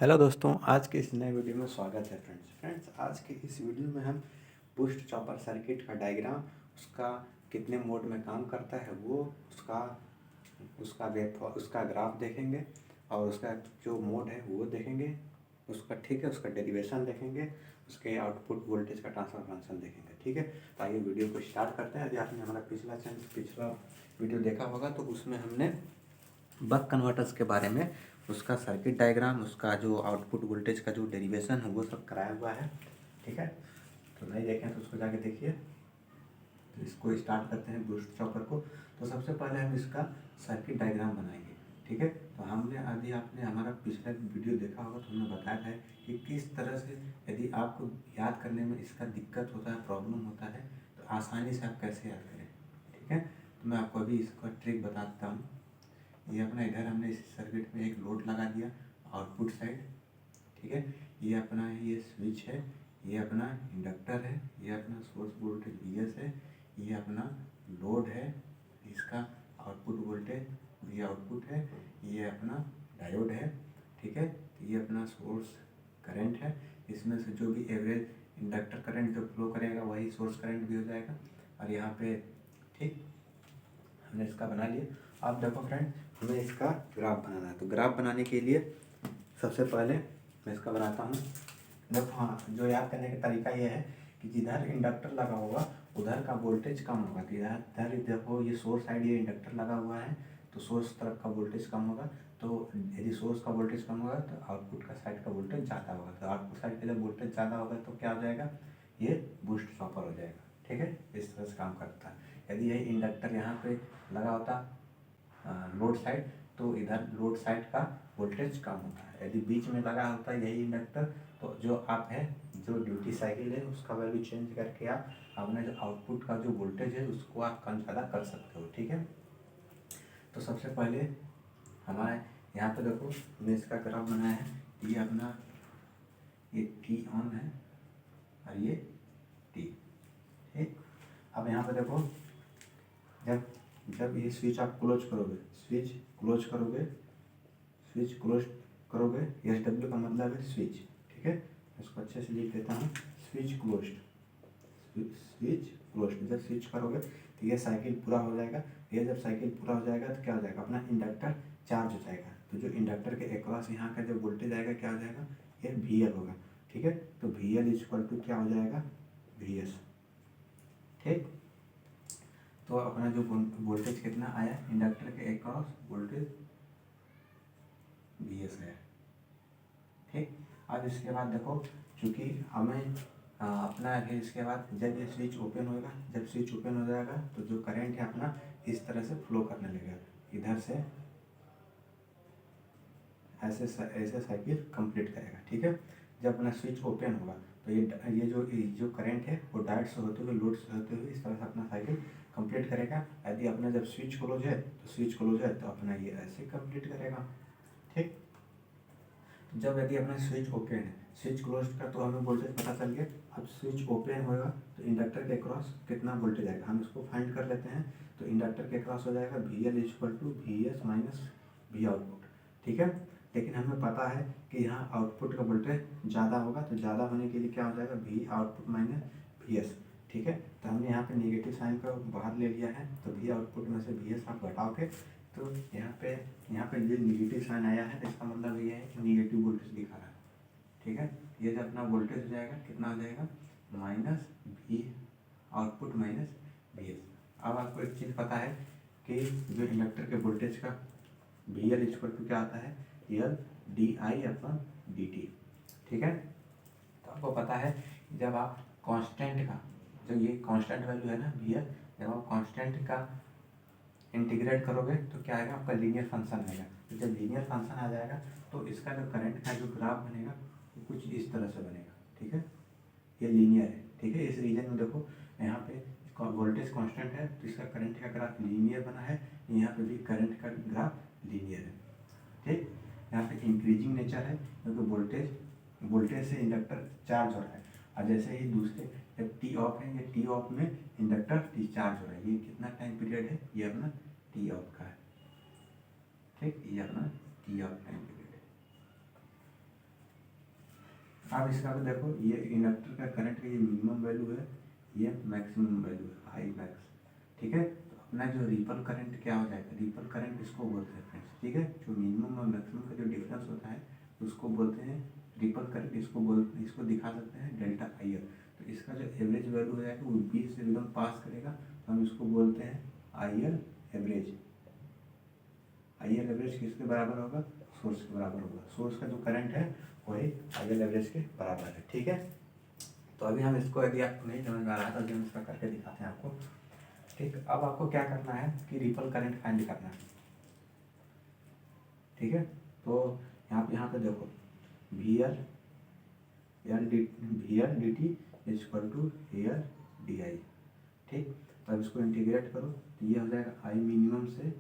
Hello दोस्तों, आज के इस नए वीडियो में स्वागत है। फ्रेंड्स आज के इस वीडियो में हम बूस्ट चॉपर सर्किट का डायग्राम, उसका कितने मोड में काम करता है वो उसका उसका ग्राफ देखेंगे और उसका जो मोड है वो देखेंगे, उसका ठीक है, उसका डेरिवेशन देखेंगे, उसके आउटपुट वोल्टेज का ट्रांसफर फंक्शन देखेंगे। ठीक है, तो आइए वीडियो को स्टार्ट करते हैं। यदि आपने हमारा पिछला वीडियो देखा होगा तो उसमें हमने बक कन्वर्टर्स के बारे में, उसका सर्किट डायग्राम, उसका जो आउटपुट वोल्टेज का जो डेरिवेशन है वो सब कराया हुआ है। ठीक है, तो नहीं देखें तो उसको जाके देखिए। तो इसको स्टार्ट करते हैं बूस्ट चॉपर को। तो सबसे पहले हम इसका सर्किट डायग्राम बनाएंगे। ठीक है, तो हमने अभी आपने हमारा पिछला वीडियो देखा होगा तो हमने बताया है कि किस तरह से यदि आपको याद करने में इसका दिक्कत होता है, प्रॉब्लम होता है, तो आसानी से आप कैसे याद करें। ठीक है, तो मैं आपको अभी इसका ट्रिक बताता हूँ। ये अपना इधर हमने इस सर्किट में एक लोड लगा दिया आउटपुट साइड। ठीक है, ये अपना ये स्विच है, ये अपना इंडक्टर है, ये अपना सोर्स वोल्टेज Vs है, ये अपना लोड है, इसका आउटपुट वोल्टेज ये आउटपुट है, ये अपना डायोड है। ठीक है, ये अपना सोर्स करंट है, इसमें से जो भी एवरेज इंडक्टर करंट जो फ्लो करेगा वही सोर्स करंट भी हो जाएगा। और यहाँ पे ठीक हमने इसका बना लिया। अब देखो फ्रेंड, हमें इसका ग्राफ बनाना है। तो ग्राफ बनाने के लिए सबसे पहले मैं इसका बनाता हूँ। देखो, हाँ, जो याद करने का तरीका ये है कि जिधर इंडक्टर लगा होगा उधर का वोल्टेज कम होगा। तो इधर देखो, ये सोर्स साइड ये इंडक्टर लगा हुआ है तो सोर्स तरफ का वोल्टेज कम होगा। तो यदि सोर्स का वोल्टेज कम होगा तो आउटपुट का साइड का वोल्टेज ज़्यादा होगा। तो आउटपुट साइड का जब वोल्टेज ज़्यादा होगा तो क्या हो जाएगा, ये बूस्ट चॉपर हो जाएगा। ठीक है, इस तरह से काम करता है। यदि यही इंडक्टर यहाँ पे लगा होता लोड साइड तो इधर लोड साइड का वोल्टेज कम होता है। यदि बीच में लगा होता है यही इंडक्टर तो जो आप है, जो ड्यूटी साइकिल है उसका वैल्यू चेंज करके आप अपने जो आउटपुट का जो वोल्टेज है उसको आप कम ज़्यादा कर सकते हो। ठीक है, तो सबसे पहले हमारे यहाँ पे देखो, हमने इसका ग्राफ बनाया है। ये अपना ये टी ऑन है और ये टी। ठीक, अब यहाँ पे देखो, जब जब ये स्विच आप क्लोज करोगे, स्विच क्लोज करोगे, एस डब्ल्यू का मतलब है स्विच। ठीक है, इसको अच्छे से लिख देता हूँ, स्विच क्लोज्ड। जब स्विच करोगे तो ये साइकिल पूरा हो जाएगा। ये जब साइकिल पूरा हो जाएगा तो क्या हो जाएगा, अपना इंडक्टर चार्ज हो जाएगा। तो जो इंडक्टर के अक्रॉस यहाँ का जो वोल्टेज आएगा क्या हो जाएगा, ये VL होगा। ठीक है, तो VL इक्वल टू क्या हो जाएगा, VS। ठीक, तो अपना जो वोल्टेज कितना आया इंडक्टर के अक्रॉस, वोल्टेज VS है। ठीक, अब इसके बाद देखो, चूँकि हमें अपना है, इसके बाद जब ये स्विच ओपन होगा, जब स्विच ओपन हो जाएगा तो जो करंट है अपना इस तरह से फ्लो करने लगेगा, इधर से ऐसे ऐसे साइकिल कंप्लीट करेगा। ठीक है, जब अपना स्विच ओपन होगा तो ये जो करंट है वो डायोड से होते हुए, लोड से होते हुए इस तरह से अपना साइकिल कंप्लीट करेगा। यदि अपना जब स्विच क्लोज है तो अपना ये ऐसे कंप्लीट करेगा। ठीक, जब यदि अपना स्विच ओपन है, स्विच क्लोज का तो हमें वोल्टेज पता चल गया। अब स्विच ओपन होगा तो इंडक्टर के क्रॉस कितना वोल्टेज आएगा, हम इसको फाइंड कर लेते हैं। तो इंडक्टर के क्रॉस हो जाएगा VL equal to VS minus V output. ठीक है, लेकिन हमें पता है कि यहाँ आउटपुट का वोल्टेज ज़्यादा होगा, तो ज़्यादा होने के लिए क्या हो जाएगा, V आउटपुट माइनस VS। ठीक है, तो हमने यहाँ पे नेगेटिव साइन को बाहर ले लिया है, तो V आउटपुट में से VS आप घटाओगे तो यहाँ पे जो निगेटिव साइन आया है इसका मतलब ये है कि निगेटिव वोल्टेज दिखा रहा है। ठीक है, ये जो अपना वोल्टेज हो जाएगा कितना हो जाएगा, minus V output minus VS। अब आपको एक चीज़ पता है कि जो इंडक्टर के वोल्टेज का VL इक्वल टू क्या आता है, L di/dt। ठीक है, तो आपको पता है जब आप कांस्टेंट का, जो ये कांस्टेंट वैल्यू है ना VL, जब आप कांस्टेंट का इंटीग्रेट करोगे तो क्या आएगा, आपका लीनियर फंक्शन आएगा। तो जब लीनियर फंक्शन आ जाएगा तो इसका जो करंट का जो ग्राफ बनेगा वो कुछ इस तरह से बनेगा। ठीक है, ये लीनियर है। ठीक है, इस रीजन में देखो, यहाँ पे वोल्टेज कांस्टेंट है तो इसका करंट का ग्राफ लीनियर बना है, यहाँ पे भी करंट का ग्राफ लीनियर है। ठीक, यहाँ पे इंक्रीजिंग नेचर है क्योंकि वोल्टेज से इंडक्टर चार्ज हो रहा है। और जैसे ही दूसरे जब टी ऑफ है, ये टी ऑफ में इंडक्टर डिस्चार्ज हो रहा है। ये कितना टाइम पीरियड है, ये अपना टी ऑफ का है। ठीक, ये अपना टी ऑफ टाइम पीरियड है। आप इसका भी देखो, ये इंडक्टर का करंट का ये मिनिमम वैल्यू है, ये मैक्सिमम वैल्यू है, आई मैक्स। ठीक है, तो अपना जो रिपल करंट क्या हो जाएगा, रिपल करंट इसको बोलते हैं फ्रेंड्स। ठीक है, जो मिनिमम और मैक्सिमम का जो डिफरेंस होता है उसको बोलते हैं रिपल करंट। इसको दिखा सकते हैं डेल्टा आई एल। तो इसका जो एवरेज वैल्यू है वो 20 से एकदम पास करेगा, तो हम इसको बोलते हैं I L average. I L average किसके बराबर होगा, सोर्स के बराबर होगा। सोर्स का जो करंट है वही आई एल एवरेज के बराबर है। ठीक है, तो अभी हम इसको, यदि आपको नहीं समझ में आ रहा था तो हम इसका करके दिखाते हैं आपको। ठीक, अब आपको क्या करना है कि रिपल करंट फाइंड करना है। ठीक है, तो यहाँ पे देखो V L D T is equal to air D I. ठीक, तो अब इसको इंटीग्रेट करो तो ये हो जाएगा आई मिनिमम से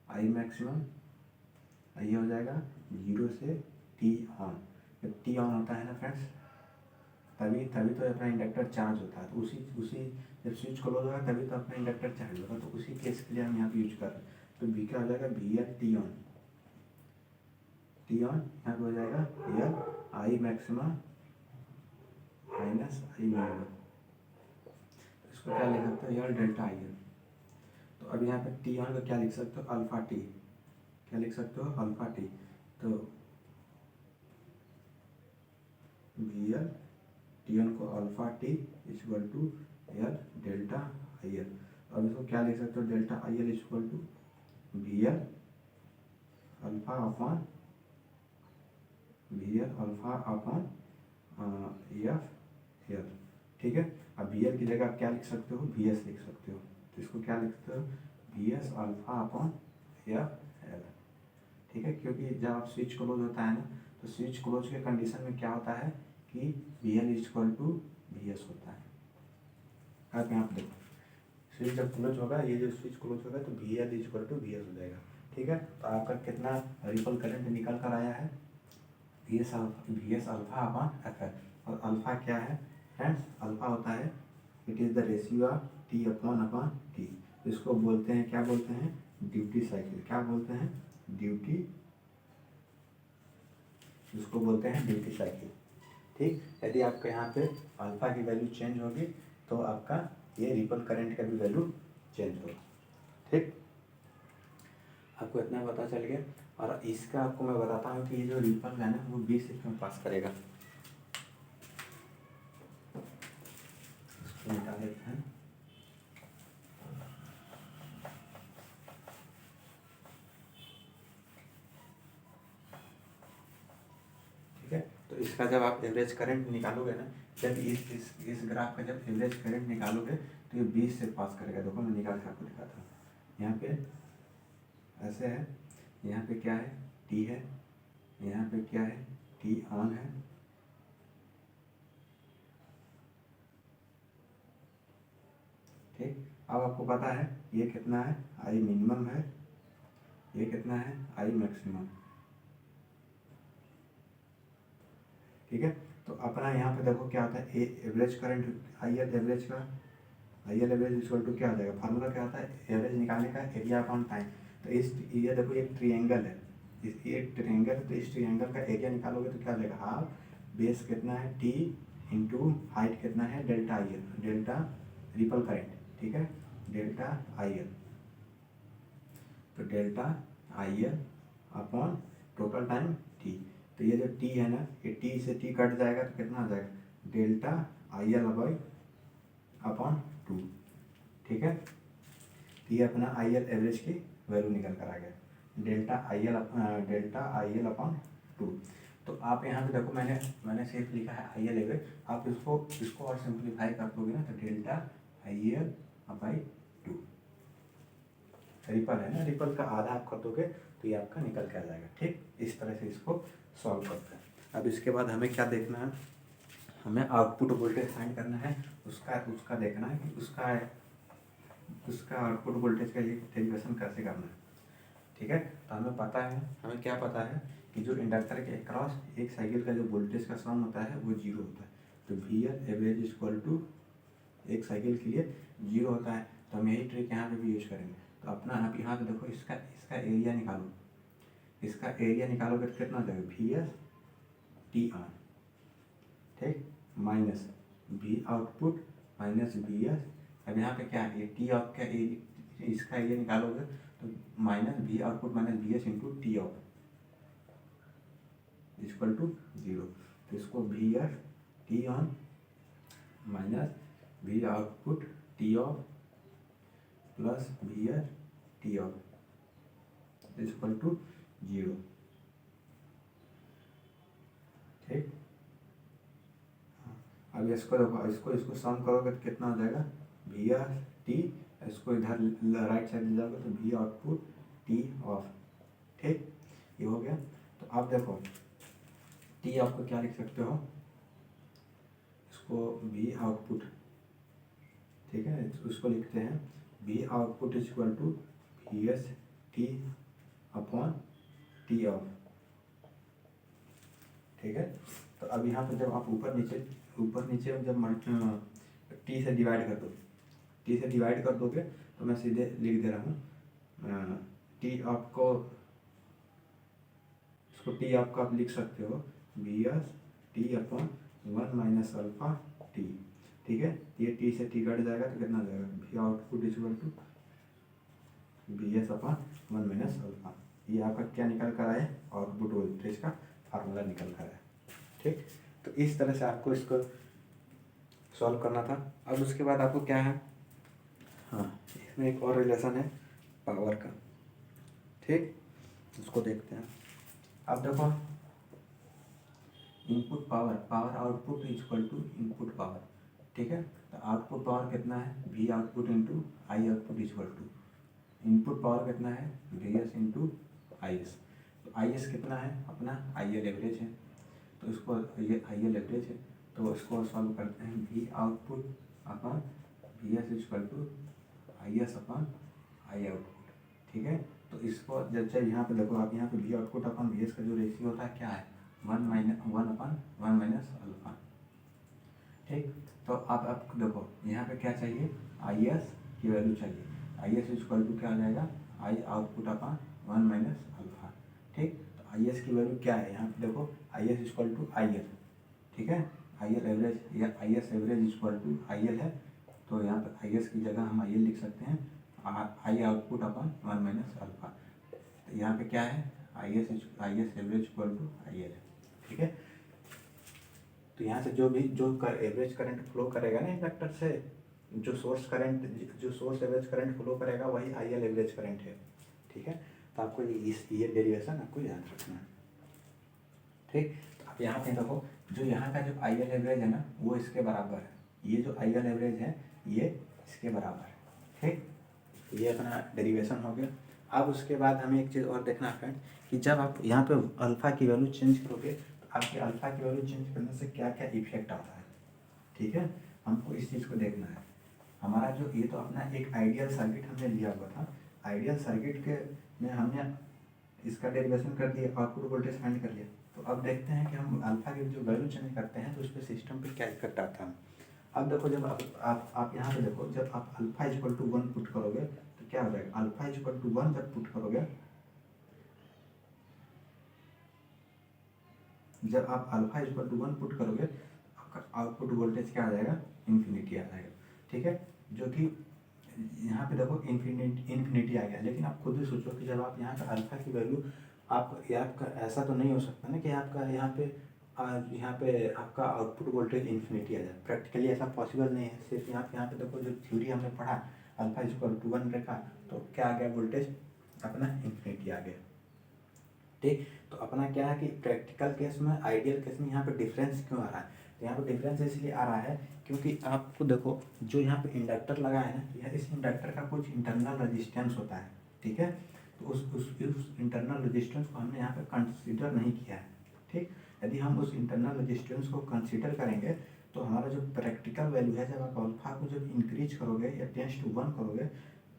आई मैक्सिमम, ये हो जाएगा 0 से टी ऑन। जब टी ऑन होता है ना फ्रेंड्स, तभी तो अपना इंडक्टर चार्ज होता है। तो उसी जब स्विच क्लोज होगा तभी तो अपना इंडक्टर चार्ज होगा। तो उसी केस के लिए हम यहाँ पे यूज कर रहे हैं। तो वी क्या हो जाएगा, वी एल टी ऑन यहाँ पे हो जाएगा air I maximum minus I minimum. इसको क्या लिख सकते हो, एयर डेल्टा आई एल। तो अब यहाँ पे टी ऑन का क्या लिख सकते हो, अल्फा टी। क्या लिख सकते हो, अल्फा टी। तो वी एल टी ऑन को alpha T equal to air delta I L. अब इसको क्या लिख सकते हो, delta I L equal to V L alpha upon V L alpha upon F L. ठीक है, अब वी एल की जगह आप क्या लिख सकते हो, वी एस लिख सकते हो। तो इसको क्या लिखते हो, V S alpha upon F L. ठीक है, क्योंकि जब आप स्विच क्लोज होता है ना, तो स्विच क्लोज के कंडीशन में क्या होता है कि V L equal to V S होता है। आप यहाँ पे देखो, स्विच जब क्लोज होगा, ये जो स्विच क्लोज होगा तो V L equal to V S हो जाएगा। ठीक है, तो आपका कितना रिपल करंट निकल कर आया है, V S alpha upon F L. और अल्फा क्या है फ्रेंड्स, अल्फा होता है it is the ratio of T upon T. इसको बोलते हैं, क्या बोलते हैं, ड्यूटी साइकिल। क्या बोलते हैं, ड्यूटी, इसको बोलते हैं ड्यूटी साइकिल। ठीक, यदि आपके यहाँ पे अल्फा की वैल्यू चेंज होगी तो आपका ये रिपल करंट का भी वैल्यू चेंज होगा। ठीक, आपको इतना पता चल गया। और इसका आपको मैं बताता हूँ कि ये जो रिपल है ना वो 20 में पास करेगा। इसको निकाल लेते हैं। ठीक है, तो इसका जब आप एवरेज करंट निकालोगे ना, जब इस ग्राफ का जब एवरेज करंट निकालोगे तो ये 20 से पास करेगा। देखो मैं निकाल के आपको दिखाता हूँ। यहाँ पे ऐसे है, यहाँ पे क्या है, टी है, यहाँ पे क्या है, टी ऑन है। ठीक, अब आपको पता है ये कितना है, आई मिनिमम है, ये कितना है, आई मैक्सिमम। ठीक है, तो अपना यहाँ पे देखो क्या होता है, average current I L average का, I L average equal to क्या हो जाएगा, फार्मूला क्या होता है, एवरेज निकालने का एरिया अपॉन टाइम। तो इस ये देखो एक ट्रिएंगल है, ये ट्रिएंगल, तो इस ट्रिएंगल का एरिया निकालोगे तो क्या हो जाएगा, हाफ बेस कितना है टी इंटू हाइट कितना है delta I L, delta ripple current. ठीक है, डेल्टा आई एल, तो delta I L upon total time T. तो ये जो टी है ना, ये टी से टी कट जाएगा तो कितना हो जाएगा, डेल्टा आई एल अपॉन 2। ठीक है, तो ये अपना आई एल एवरेज की वैल्यू निकल कर आ गया, डेल्टा आई एल अपॉन 2। तो आप यहाँ पे देखो, मैंने सिर्फ लिखा है आई एल एवरेज। आप इसको और सिंप्लीफाई कर दोगे ना, तो delta I L by 2, ripple है ना, रिपल का आधा आप कर दोगे तो ये आपका निकल के आ जाएगा। ठीक, इस तरह से इसको सॉल्व करते हैं। अब इसके बाद हमें क्या देखना है, हमें आउटपुट वोल्टेज फाइंड करना है। उसका देखना है कि उसका आउटपुट वोल्टेज का डेरिवेशन कैसे करना है। ठीक है, तो हमें क्या पता है कि जो इंडक्टर के अक्रॉस एक साइकिल का जो वोल्टेज का सम होता है वो 0 होता है। तो V L average equal to एक साइकिल के लिए 0 होता है। तो हम यही ट्रिक यहाँ पे भी यूज करेंगे। तो अपना आप यहाँ पे देखो, इसका एरिया निकालो, इसका एरिया निकालोगे तो कितना हो जाएगा, वी एस टी ऑन। ठीक, minus V output minus V S. अब यहाँ पे क्या है, ये टी ऑफ का इसका ये निकालोगे तो minus V output minus V S into T off equal to 0। तो इसको V S T on minus V output T off plus V S T off equal to 0। ठीक, अब इसको देखो, इसको सम करोगे तो कितना हो जाएगा, वी आर टी, इसको इधर राइट साइड ले जाओगे तो वी आउटपुट टी ऑफ। ठीक, ये हो गया। तो आप देखो टी ऑफ को क्या लिख सकते हो, इसको वी आउटपुट, ठीक है, उसको लिखते हैं V output is equal to V S T upon T off. ठीक है, तो अब यहाँ पे जब आप ऊपर नीचे जब टी से डिवाइड कर दो, टी से डिवाइड कर दोगे तो मैं सीधे लिख दे रहा हूँ टी आपको, इसको टी आपको आप लिख सकते हो B S T upon 1 minus alpha T. ठीक है, ये टी से टी कट जाएगा तो कितना जाएगा, V output is equal to B S upon 1 minus alpha. ये आपका क्या निकल कर आया, आउटपुट वोल्टेज का फार्मूला निकल कर आया। ठीक, तो इस तरह से आपको इसको सॉल्व करना था। अब उसके बाद आपको क्या है, हाँ इसमें एक और रिलेशन है पावर का। ठीक, उसको देखते हैं। अब देखो input power, power output is equal to input power. ठीक है, तो आउटपुट पावर कितना है, V output into I output is equal to input power कितना है, V S into I S. तो आई एस कितना है अपना, आई एल एवरेज है, तो इसको ये आई एल एवरेज है, तो इसको सॉल्व करते हैं V output upon V S equal to I S upon I output. ठीक है, तो इसको जब यहाँ पे देखो आप, यहाँ पे we output upon V S का जो रेशियो होता है क्या है, 1 अपॉन 1 माइनस अल्फा। ठीक, तो आप देखो यहाँ पे क्या चाहिए, आई एस की वैल्यू चाहिए, आई एस इक्वल टू क्या आ जाएगा, आई आउटपुट अपॉन 1 माइनस अल्फा। ठीक, तो आई एस की वैल्यू क्या है, यहाँ पे देखो I S equal to I L. ठीक है, आई एल एवरेज या I S average equal to I L है, तो यहाँ पर आई एस की जगह हम आई एल लिख सकते हैं, I output upon 1 minus alpha. तो यहाँ पे क्या है, I S average equal to I L है। ठीक है, तो यहाँ से जो एवरेज करंट फ्लो करेगा ना इंडक्टर से, जो सोर्स एवरेज करंट फ्लो करेगा वही आई एल एवरेज करंट है। ठीक है, तो आपको ये डेरिवेशन आपको याद रखना है। ठीक, तो आप यहाँ पे देखो जो यहाँ का जो आई एल एवरेज है ना वो इसके बराबर है, ये जो आई एल एवरेज है ये इसके बराबर है। ठीक, ये अपना डेरिवेशन हो गया। अब उसके बाद हमें एक चीज़ और देखना है फ्रेंड, कि जब आप यहाँ पे अल्फ़ा की वैल्यू चेंज करोगे तो आपके अल्फ़ा की वैल्यू चेंज करने से क्या क्या इफेक्ट आता है। ठीक है, हमको इस चीज़ को देखना है। हमारा जो ये तो अपना एक आइडियल सर्किट हमने लिया हुआ था, आइडियल सर्किट के में हमने इसका डेरिवेशन कर दिया, आउटपुट वोल्टेज फाइंड कर लिया। तो अब देखते हैं कि हम अल्फ़ा की जो वैल्यू चेंज करते हैं तो उस पर सिस्टम पर क्या इफेक्ट आता है। अब देखो जब आप यहाँ पे देखो, जब आप अल्फ़ा इक्वल टू 1 पुट करोगे तो क्या हो जाएगा, अल्फ़ा इक्वल टू 1 जब पुट करोगे, जब आप अल्फ़ा इक्वल टू 1 पुट करोगे आपका आउटपुट वोल्टेज क्या आ जाएगा, इन्फिनिटी आ जाएगा। ठीक है, जो कि यहाँ पे देखो इन्फिनिटी आ गया, लेकिन आप खुद ही सोचो कि जब आप यहाँ पे अल्फ़ा की वैल्यू आपका ऐसा तो नहीं हो सकता ना कि आपका यहाँ पे आपका आउटपुट वोल्टेज इन्फिनिटी आ जाए, प्रैक्टिकली ऐसा पॉसिबल नहीं है। सिर्फ यहाँ पे देखो जो थ्योरी हमने पढ़ा अल्फ़ा इक्वल टू 1 रखा तो क्या आ गया, वोल्टेज अपना इन्फिनिटी आ गया। ठीक, तो अपना क्या है कि प्रैक्टिकल केस में, आइडियल केस में यहाँ पे डिफरेंस क्यों आ रहा है, तो यहाँ पे डिफरेंस इसलिए आ रहा है क्योंकि आपको देखो जो यहाँ पे इंडक्टर लगा है ना, इस इंडक्टर का कुछ इंटरनल रेजिस्टेंस होता है। ठीक है, तो उस इंटरनल रेजिस्टेंस को हमने यहाँ पे कंसिडर नहीं किया है। ठीक, यदि हम उस इंटरनल रेजिस्टेंस को कंसिडर करेंगे तो हमारा जो प्रैक्टिकल वैल्यू है, जब आप अल्फ़ा को जब इंक्रीज करोगे या 10:1 करोगे,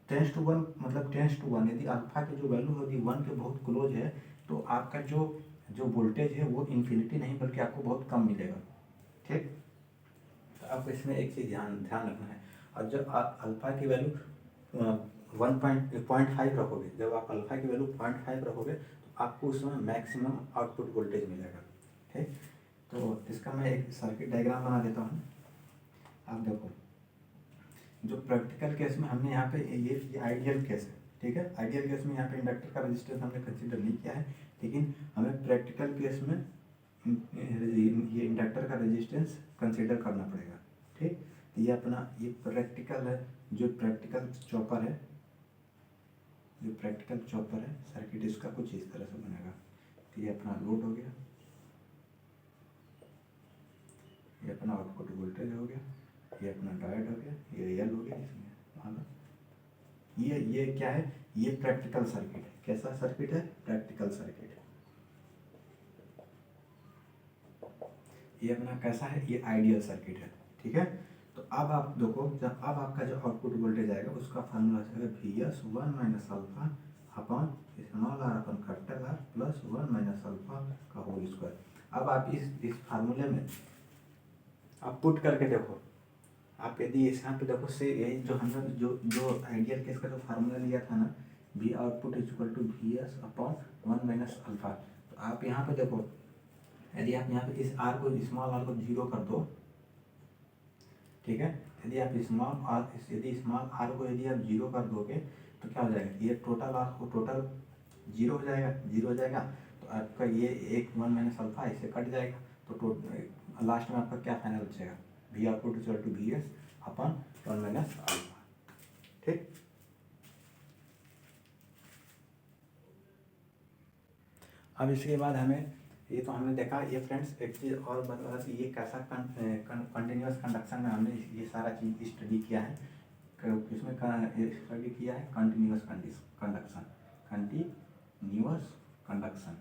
10:1 मतलब 10:1, यदि अल्फ़ा की जो वैल्यू होगी 1 के बहुत क्लोज है तो आपका जो वोल्टेज है वो इन्फिनिटी नहीं बल्कि आपको बहुत कम मिलेगा। ठीक, तो आपको इसमें एक चीज़ ध्यान रखना है। और जब आप अल्फ़ा की वैल्यू 1.5 रखोगे, जब आप अल्फ़ा की वैल्यू 0.5 रखोगे तो आपको उसमें मैक्सिमम आउटपुट वोल्टेज मिलेगा। ठीक, तो इसका मैं एक सर्किट डायग्राम बना देता हूँ। आप देखो, जो प्रैक्टिकल केस में हमने यहाँ पे ये आइडियल केस है, ठीक है। आइडियल केस में यहाँ पे इंडक्टर का रेजिस्टेंस हमने कंसीडर नहीं किया है, लेकिन हमें प्रैक्टिकल केस में ये इंडक्टर का रेजिस्टेंस कंसीडर करना पड़ेगा, ठीक। तो ये अपना ये प्रैक्टिकल है, जो प्रैक्टिकल चॉपर है, जो प्रैक्टिकल चॉपर है सर्किट इसका कुछ इस तरह से बनेगा। तो ये अपना लोड हो गया, ये अपना आउटपुट वोल्टेज हो गया, ये अपना डायोड हो गया, ये एल हो गया इसमें मान लो। ये क्या है, ये प्रैक्टिकल सर्किट है। कैसा सर्किट है, प्रैक्टिकल सर्किट। ये अपना कैसा है, ये आइडियल सर्किट है, ठीक है। तो अब आप देखो, जब अब आपका जो आउटपुट वोल्टेज आएगा उसका फार्मूला है V S 1 minus alpha upon small R upon capital R plus 1 minus alpha का होल स्क्वायर। अब आप इस फार्मूले में आप पुट करके देखो, आप यदि इस यहाँ पे देखो से यही जो हमने जो आइडियल केस का जो फार्मूला लिया था ना, V output is equal to V S upon 1 minus alpha. तो आप यहाँ पे देखो, यदि आप यहाँ पे इस आर को स्मॉल आर को जीरो कर दो, ठीक है। यदि आप स्मॉल आर को यदि आप जीरो कर दोगे तो क्या हो जाएगा, ये टोटल आर को टोटल जीरो हो जाएगा, जीरो हो जाएगा। तो आपका ये एक 1 माइनस अल्फा इससे कट जाएगा, तो लास्ट में आपका क्या फाइनल बचेगा, V output equal to V S upon 1 minus alpha, ठीक। अब इसके बाद हमें ये तो हमने देखा, ये फ्रेंड्स एक चीज़ और बता कि ये कैसा कंटिन्यूस कंडक्शन में हमने ये सारा चीज़ स्टडी किया है, किसमें स्टडी किया है, कंटिन्यूस कंडक्शन, कंटिन्यूस कंडक्शन।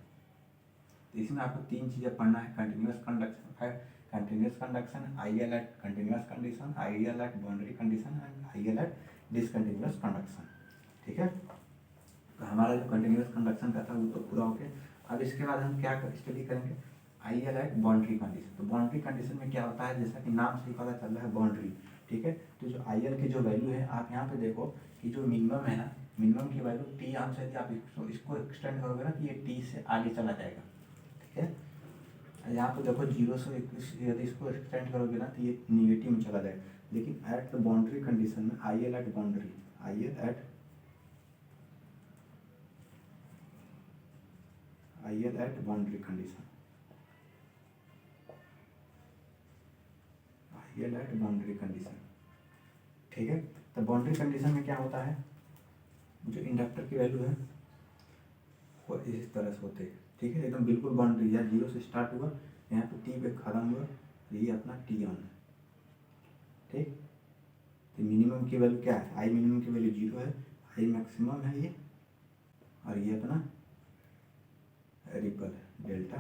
तो इसमें आपको तीन चीज़ें पढ़ना है, continuous conduction, ideal at continuous condition, ideal at boundary condition and ideal at discontinuous conduction, ठीक है। तो हमारा जो कंटिन्यूस कंडक्शन का था वो तो पूरा हो गया। अब इसके बाद हम क्या स्टडी करेंगे, आइडियल एट बाउंड्री कंडीशन। तो बाउंड्री कंडीशन में क्या होता है, जैसा कि नाम से ही पता चल रहा है बाउंड्री, ठीक है। तो जो आइडियल की जो वैल्यू है, आप यहाँ पे देखो कि जो मिनिमम है ना, मिनिमम की वैल्यू टी आम से यदि आप इसको एक्सटेंड करोगे ना तो ये टी से आगे चला जाएगा, ठीक है। यहाँ पे देखो जीरो से यदि इसको एक्सटेंड करोगे ना तो ये निगेटिव में चला जाएगा। लेकिन एट द बाउंड्री कंडीशन में ideal at boundary, ideal at boundary condition, ideal at boundary condition, ठीक है। तो बाउंड्री कंडीशन में क्या होता है, जो इंडक्टर की वैल्यू है वो इस तरह से होते हैं, ठीक है। एकदम बिल्कुल बाउंड्री, या जीरो से स्टार्ट हुआ, यहाँ पे टी पे खत्म हुआ, ये अपना टी ऑन है, ठीक। तो मिनिमम की वैल्यू क्या है, आई मिनिमम की वैल्यू जीरो है, आई मैक्सिमम है ये, और ये अपना रिपल है डेल्टा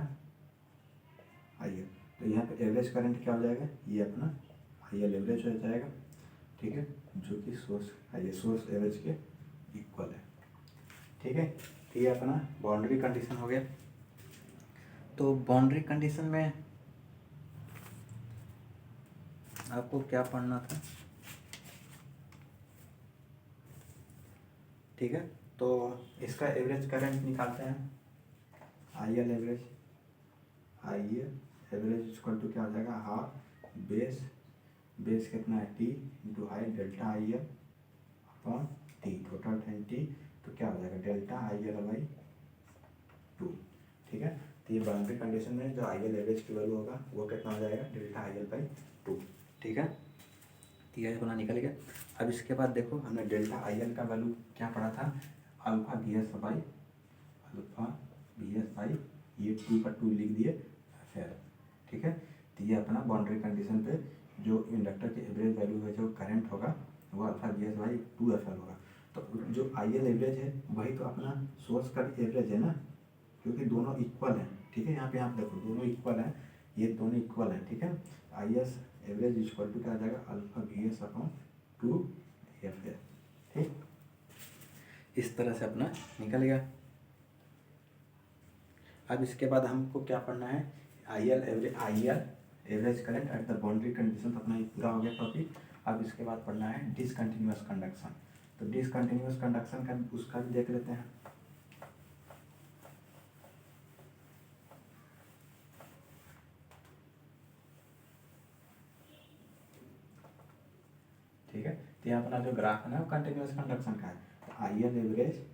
आई एल। तो यहाँ पे एवरेज करंट क्या हो जाएगा, ये अपना आई एल एवरेज हो जाएगा, ठीक है, जो कि सोर्स एवरेज के इक्वल है, ठीक है। तो ये अपना बाउंड्री कंडीशन हो गया। तो बाउंड्री कंडीशन में आपको क्या पढ़ना था, ठीक है। तो इसका एवरेज करंट निकालते हैं, I L average equal to क्या हो जाएगा, हाफ बेस कितना है, T into I delta I L upon T, total 20, तो क्या हो जाएगा डेल्टा आई एल बाई 2, ठीक है। तो ये बाउंड्री कंडीशन में जो आई एल एवरेज की वैल्यू होगा वो कितना हो जाएगा, डेल्टा आई एल बाई 2, ठीक है। तो ये अपना निकल गया। अब इसके बाद देखो, हमने डेल्टा आई एल का वैल्यू क्या पढ़ा था, अल्फा बी एस बाई ये 2 का 2 लिख दिए फिर, ठीक है। तो ये अपना बाउंड्री कंडीशन पे जो इंडक्टर की एवरेज वैल्यू है, जो करंट होगा वो alpha B S by 2 F L होगा। तो जो आई एल एवरेज है वही तो अपना सोर्स का भी एवरेज है ना, क्योंकि दोनों इक्वल हैं, ठीक है। यहाँ पे आप देखो दोनों इक्वल हैं, ये दोनों इक्वल हैं, ठीक है। I S average equal to क्या आ जाएगा, alpha B S upon 2 F L, ठीक। इस तरह से अपना निकल गया। अब इसके बाद हमको क्या पढ़ना है, I L average current eight the boundary condition. तो अपना ये पूरा हो गया टॉपिक। अब इसके बाद पढ़ना है डिसकंटिन्यूअस कंडक्शन। तो डिसकंटिन्यूअस कंडक्शन का उसका भी देख लेते हैं। ठीक है। तो यहाँ अपना जो ग्राफ है ना वो कंटिन्यूस कंडक्शन का है। तो आई L average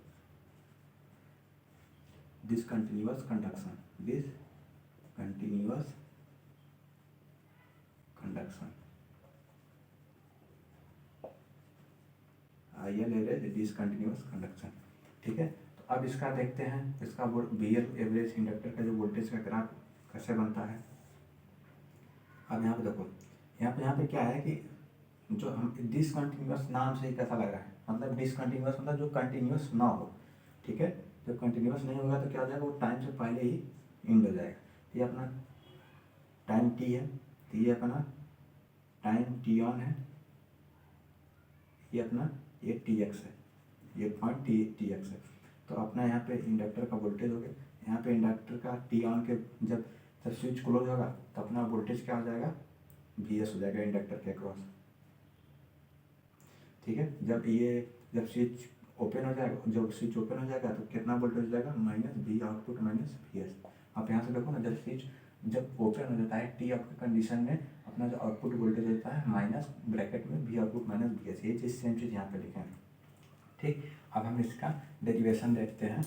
discontinuous conduction, discontinuous conduction, आई एल एवरेज डिसकंटिन्यूअस कंडक्शन, ठीक है। तो अब इसका देखते हैं, इसका बी एल एवरेज इंडक्टर का जो वोल्टेज का ग्राफ कैसे बनता है। अब यहाँ पे देखो, यहाँ पे क्या है कि जो हम डिसकंटिन्यूअस नाम से ही कैसा लग रहा है, मतलब डिसकंटिन्यूअस मतलब जो कंटिन्यूअस ना हो, ठीक है। जब कंटिन्यूअस नहीं होगा तो क्या हो जाएगा, वो टाइम से पहले ही एंड हो जाएगा। ये अपना टाइम टी है, तो ये अपना टाइम टी ऑन है, ये अपना ये टी एक्स है, ये पॉइंट टी एक्स है। तो अपना यहाँ पे इंडक्टर का वोल्टेज हो गया, यहाँ पे इंडक्टर का टी ऑन के जब जब स्विच क्लोज होगा तो अपना वोल्टेज क्या हो जाएगा, वी एस हो जाएगा इंडक्टर के अक्रॉस, ठीक है। जब स्विच ओपन हो जाएगा, जब स्विच ओपन हो जाएगा तो कितना वोल्टेज हो जाएगा, minus V output minus V S. आप यहाँ से देखो ना, जब ओपन हो जाता है टी ऑफ के कंडीशन में, अपना जो आउटपुट वोल्टेज होता है माइनस ब्रैकेट में we output minus V S, ये चीज़ सेम चीज़ यहाँ पे लिखे हैं, ठीक। अब हम इसका डेरिवेशन देखते हैं।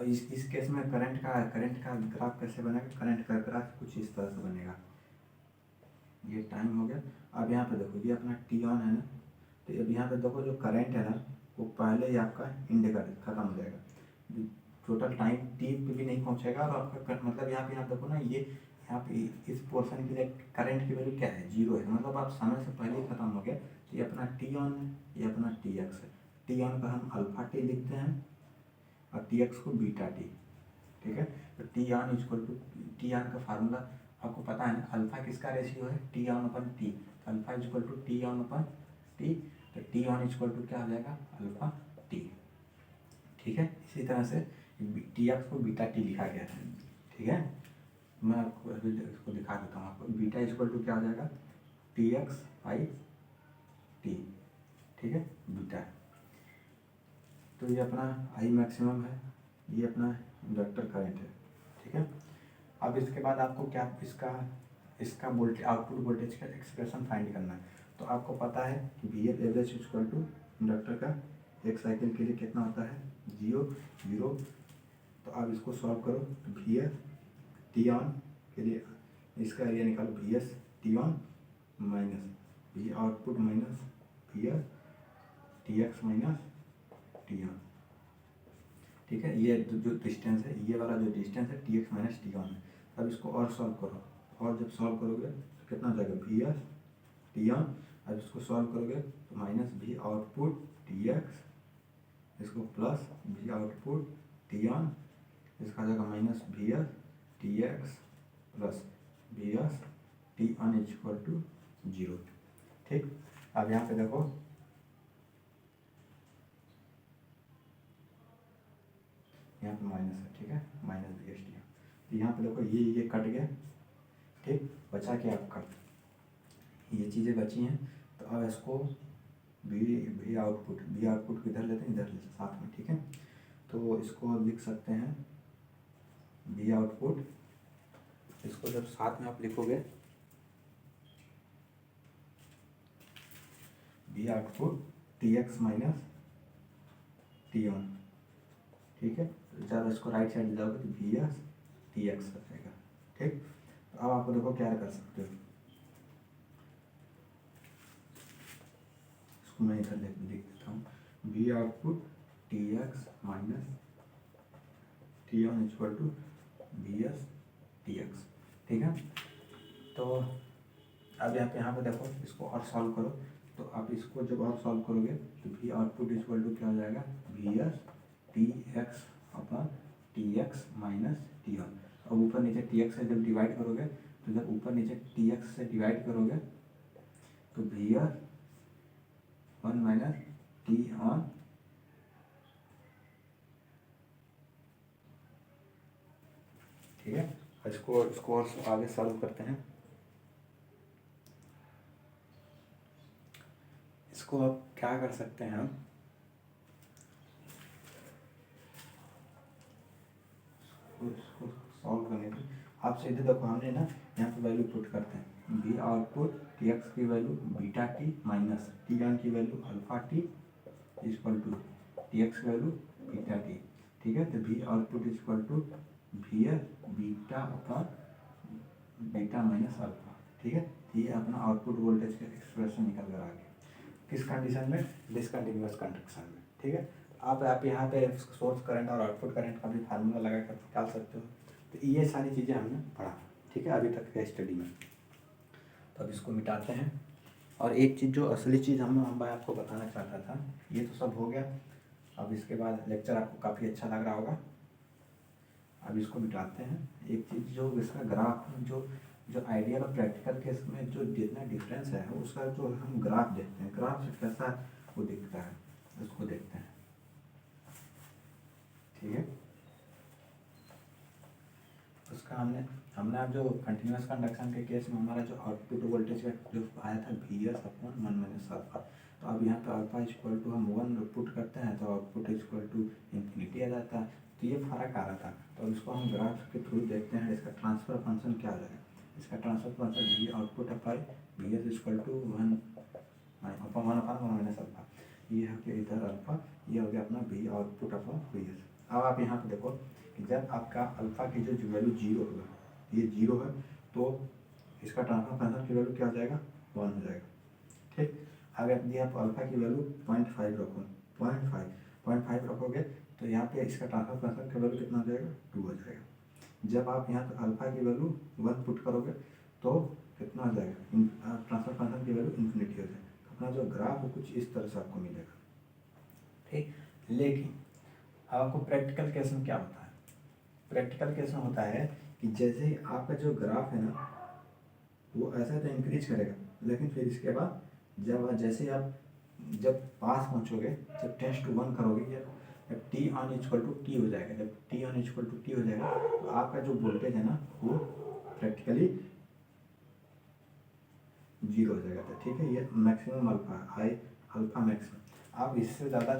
इस केस में करंट का ग्राफ कैसे बनेगा, करंट का ग्राफ कुछ इस तरह से बनेगा। ये टाइम हो गया। अब यहाँ पे देखो, ये अपना टी ऑन है ना, तो अब यहाँ पे देखो जो करंट है ना वो पहले ही आपका इंडिकेटर खत्म हो जाएगा, टोटल टाइम टी पे भी नहीं पहुँचेगा। और आपका मतलब यहाँ पे आप देखो ना, ये यहाँ पे इस पोर्शन के लिए करंट की वैल्यू क्या है, जीरो है, मतलब आप समय से पहले ही खत्म हो गया। तो ये अपना टी ऑन है, ये अपना टी एक्स है। टी ऑन का हम अल्फा टी लिखते हैं और टी एक्स को बीटा टी, ठीक है। तो T on equal to, T on का फार्मूला आपको पता है ना, अल्फा किसका रेशियो है, T on upon T, alpha equal to T on upon T. तो टी ऑन इक्वल टू क्या हो जाएगा, अल्फा टी, ठीक है। इसी तरह से टी एक्स को बीटा टी लिखा गया है, ठीक है। मैं आपको अभी इसको दिखा देता हूँ आपको, बीटा इक्वल टू क्या हो जाएगा, टी एक्स बाई टी, ठीक है, बीटा। तो ये अपना आई मैक्सिमम है, ये अपना इंडक्टर करंट है, ठीक है। अब इसके बाद आपको क्या इसका वोल्टेज, आउटपुट वोल्टेज का एक्सप्रेशन फाइंड करना है। तो आपको पता है कि V L average equal to inductor का एक साइकिल के लिए कितना होता है, 0 तो आप इसको सॉल्व करो, वी एस टी ऑन के लिए इसका एरिया निकालो, we S T on minus V output minus V S T X minus T on, ठीक है। ये जो डिस्टेंस है, ये वाला जो डिस्टेंस है T X minus T on है। अब इसको और सॉल्व करो, और जब सॉल्व करोगे तो कितना हो जाएगा, वी एस टी ऑन। अब इसको सॉल्व करोगे तो minus V output T X, इसको plus V output T on, इसका आ जाएगा minus V S T X plus V S T on equal to 0, ठीक। अब यहाँ पे देखो, यहाँ पे माइनस है, ठीक है, माइनस वी एस टी। तो यहाँ पे देखो ये कट गया, ठीक, बचा क्या आपका, ये चीज़ें बची हैं। तो अब इसको वी आउटपुट इधर लेते हैं, इधर लेते हैं साथ में, ठीक है। तो इसको लिख सकते हैं वी आउटपुट, इसको जब साथ में आप लिखोगे we output T X minus T on, ठीक है। तो जब इसको राइट साइड ले जाओगे तो वी एस टी एक्स हो जाएगा, ठीक। तो अब आपको देखो क्या कर सकते हो, इसको मैं इधर लिख देता हूँ, V output T X minus T on equal to V S T X, ठीक है। तो अब यहाँ पे देखो, इसको और सॉल्व करो। तो आप इसको जब और सॉल्व करोगे तो वी आउटपुट इक्वल टू क्या हो जाएगा, we S T x upon T X minus T on. अब ऊपर नीचे टी एक्स से जब डिवाइड करोगे, तो जब ऊपर नीचे टी एक्स से डिवाइड करोगे तो V S one minus T on, ठीक है। इसको और आगे सॉल्व करते हैं। इसको अब क्या कर सकते हैं हम, इसको सॉल्व करने के आप सीधे देखो हमने ना यहाँ पे वैल्यू पुट करते हैं, बी आउटपुट टी एक्स की value beta T minus T on की value alpha T equal to T X की वैल्यू बीटा टी। ठीक है, तो B output equal to V L beta upon beta minus alpha. ठीक है, ये अपना आउटपुट वोल्टेज का एक्सप्रेशन निकल कर आ गया। किस कंडीशन में? डिसकंटिन्यूअस कंडक्शन में। ठीक है, आप यहाँ पे सोर्स करंट और आउटपुट करंट का भी फार्मूला लगा कर निकाल सकते हो। तो ये सारी चीज़ें हमने पढ़ा, ठीक है, अभी तक के स्टडी में। तो अब इसको मिटाते हैं। और एक चीज़ जो असली चीज़ मैं आपको बताना चाहता था, ये तो सब हो गया। अब इसके बाद लेक्चर आपको काफ़ी अच्छा लग रहा होगा। अब इसको मिटाते हैं। एक चीज़ जो इसका ग्राफ जो आइडियल और प्रैक्टिकल केस में जो जितना डिफरेंस है उसका जो हम ग्राफ देखते हैं, ग्राफ से कैसा वो दिखता है उसको देखते हैं। ठीक है, उसका हमने अब जो कंटिन्यूस कंडक्शन के केस में हमारा जो आउटपुट वोल्टेज का जो आया था we S upon 1 minus alpha, तो अब यहाँ पे अल्फा इक्वल टू हम 1 पुट करते हैं तो आउटपुट इक्वल टू इन्फिनिटी आ जाता है। तो ये फर्क आ रहा था, तो इसको हम ग्राफ के थ्रू देखते हैं। इसका ट्रांसफर फंक्शन क्या आ जाएगा? इसका transfer function V output upon V S equal to 1 upon 1 minus alpha. ये है कि इधर अल्फा, ये हो गया अपना V output upon V S. अब आप यहाँ पे देखो कि जब आपका अल्फा की जो वैल्यू जीरो होगा, ये जीरो है, तो इसका ट्रांसफर फंक्शन की वैल्यू क्या हो जाएगा? 1 हो जाएगा। ठीक, अगर यदि आप अल्फा की वैल्यू 0.5 रखो, 0.5 रखोगे तो यहाँ पे इसका ट्रांसफर फंक्शन का वैल्यू कितना हो जाएगा? 2 हो जाएगा। जब आप यहाँ पे अल्फा की वैल्यू 1 पुट करोगे तो कितना हो जाएगा? ट्रांसफर फंक्शन की वैल्यू इन्फिनिटी हो जाएगा। अपना जो ग्राफ है कुछ इस तरह से आपको मिलेगा। ठीक, लेकिन अब आपको प्रैक्टिकल केस में क्या होता है? प्रैक्टिकल केस में होता है कि जैसे ही आपका जो ग्राफ है ना वो ऐसा तो इंक्रीज करेगा, लेकिन फिर इसके बाद जैसे आप जब पास पहुँचोगे, जब 10 to 1 करोगे, जब T on equal to T हो जाएगा, जब T on equal to T हो जाएगा तो आपका जो वोल्टेज है ना वो प्रैक्टिकली जीरो हो जाएगा। ठीक है, ये maximum alpha high alpha maximum. आप इससे ज़्यादा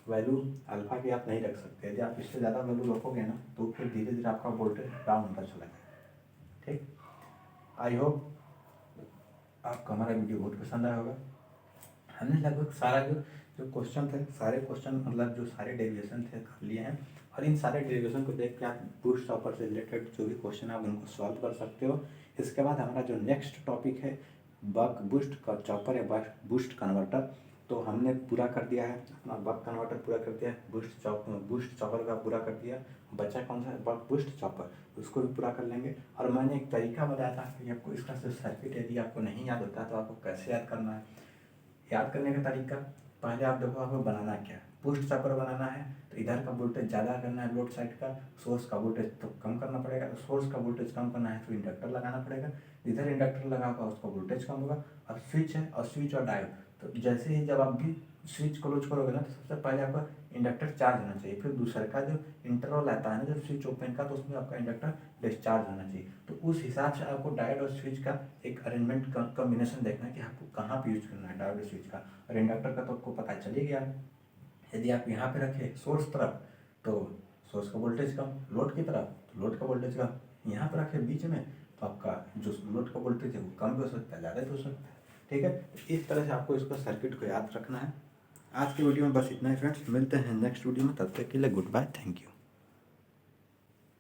वैल्यू अल्फा की आप नहीं रख सकते। यदि आप इससे ज़्यादा वैल्यू रखोगे ना तो फिर धीरे धीरे आपका वोल्टेज डाउन होता चला जाएगा। ठीक, आई होप आपको हमारा वीडियो बहुत पसंद आया होगा। हमने लगभग सारा जो क्वेश्चन थे, सारे क्वेश्चन मतलब जो सारे डेरिवेशन थे कर लिए हैं। और इन सारे डेरिवेशन को देख के आप बूस्ट चॉपर से रिलेटेड जो भी क्वेश्चन है आप उनको सॉल्व कर सकते हो। इसके बाद हमारा जो नेक्स्ट टॉपिक है बक बूस्ट चॉपर या बूस्ट कन्वर्टर, तो हमने पूरा कर दिया है। अपना बक कन्वर्टर पूरा कर दिया है, बूस्ट चॉपर का पूरा कर दिया। बचा कौन सा? बक बूस्ट चॉपर, उसको भी पूरा कर लेंगे। और मैंने एक तरीका बताया था कि आपको इसका सर्किट यदि आपको नहीं याद होता तो आपको कैसे याद करना है। याद करने का तरीका, पहले आप देखो आपको बनाना क्या है। बूस्ट चॉपर बनाना है तो इधर का वोल्टेज ज़्यादा करना है, लोड साइड का, सोर्स का वोल्टेज तो कम करना पड़ेगा। तो सोर्स का वोल्टेज कम करना है तो इंडक्टर लगाना पड़ेगा। इधर इंडक्टर लगा होगा उसका वोल्टेज कम होगा। और स्विच है, और स्विच और डायोड, तो जैसे ही जब आप भी स्विच क्लोज करोगे ना तो सबसे पहले आपका इंडक्टर चार्ज होना चाहिए। फिर दूसरे का जो इंटरवल आता है ना जब स्विच ओपन का, तो उसमें आपका इंडक्टर डिस्चार्ज होना चाहिए। तो उस हिसाब से आपको डायोड और स्विच का एक अरेंजमेंट कॉम्बिनेशन देखना है कि आपको कहाँ पे यूज करना है डायोड और स्विच का। और इंडक्टर का तो आपको पता चल ही गया। यदि आप यहाँ पे रखें सोर्स तरफ तो सोर्स का वोल्टेज कम, लोड की तरफ तो लोड का वोल्टेज कम, यहाँ पर रखें बीच में तो आपका जो लोड का वोल्टेज है वो कम भी हो सकता है, ज़्यादा भी हो सकता है। ठीक है, इस तरह से आपको इसको सर्किट को याद रखना है। आज की वीडियो में बस इतना ही फ्रेंड्स, मिलते हैं नेक्स्ट वीडियो में, तब तक के लिए गुड बाय, थैंक यू।